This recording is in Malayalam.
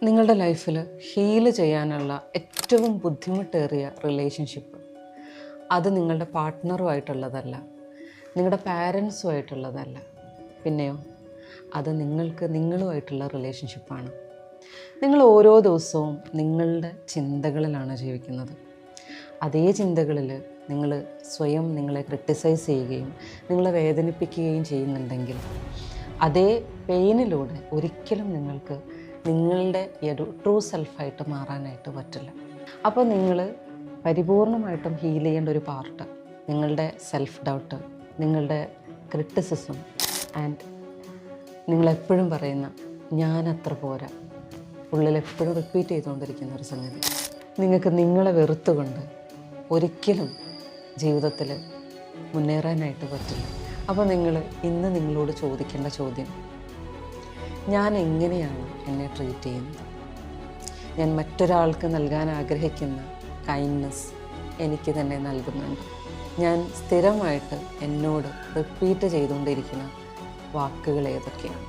നിങ്ങളുടെ ലൈഫിൽ ഹീൽ ചെയ്യാനുള്ള ഏറ്റവും ബുദ്ധിമുട്ടേറിയ റിലേഷൻഷിപ്പ് അത് നിങ്ങളുടെ പാർട്ട്ണറുമായിട്ടുള്ളതല്ല, നിങ്ങളുടെ പാരൻസുമായിട്ടുള്ളതല്ല, പിന്നെയോ അത് നിങ്ങളുമായിട്ടുള്ള റിലേഷൻഷിപ്പാണ്. നിങ്ങൾ ഓരോ ദിവസവും നിങ്ങളുടെ ചിന്തകളിലാണ് ജീവിക്കുന്നത്. അതേ ചിന്തകളിൽ നിങ്ങൾ സ്വയം നിങ്ങളെ ക്രിട്ടിസൈസ് ചെയ്യുകയും നിങ്ങളെ വേദനിപ്പിക്കുകയും ചെയ്യുന്നുണ്ടെങ്കിൽ അതേ പെയിനിലൂടെ ഒരിക്കലും നിങ്ങൾക്ക് നിങ്ങളുടെ ഒരു ട്രൂ സെൽഫായിട്ട് മാറാനായിട്ട് പറ്റില്ല. അപ്പോൾ നിങ്ങൾ പരിപൂർണമായിട്ടും ഹീൽ ചെയ്യേണ്ട ഒരു പാർട്ട് നിങ്ങളുടെ സെൽഫ് ഡൗട്ട്, നിങ്ങളുടെ ക്രിറ്റിസിസം ആൻഡ് നിങ്ങളെപ്പോഴും പറയുന്ന ഞാനത്ര പോരാ, ഉള്ളിലെപ്പോഴും റിപ്പീറ്റ് ചെയ്തുകൊണ്ടിരിക്കുന്ന ഒരു സംഗതി. നിങ്ങൾക്ക് നിങ്ങളെ വെറുത്തുകൊണ്ട് ഒരിക്കലും ജീവിതത്തിൽ മുന്നേറാനായിട്ട് പറ്റില്ല. അപ്പോൾ നിങ്ങൾ ഇന്ന് നിങ്ങളോട് ചോദിക്കേണ്ട ചോദ്യം, ഞാൻ എങ്ങനെയാണ് എന്നെ ട്രീറ്റ് ചെയ്യുന്നത്? ഞാൻ മറ്റൊരാൾക്ക് നൽകാൻ ആഗ്രഹിക്കുന്ന കൈൻഡ്നെസ് എനിക്ക് തന്നെ നൽകുന്നുണ്ട്? ഞാൻ സ്ഥിരമായിട്ട് എന്നോട് റിപ്പീറ്റ് ചെയ്തുകൊണ്ടിരിക്കുന്ന വാക്കുകൾ ഏതൊക്കെയാണ്?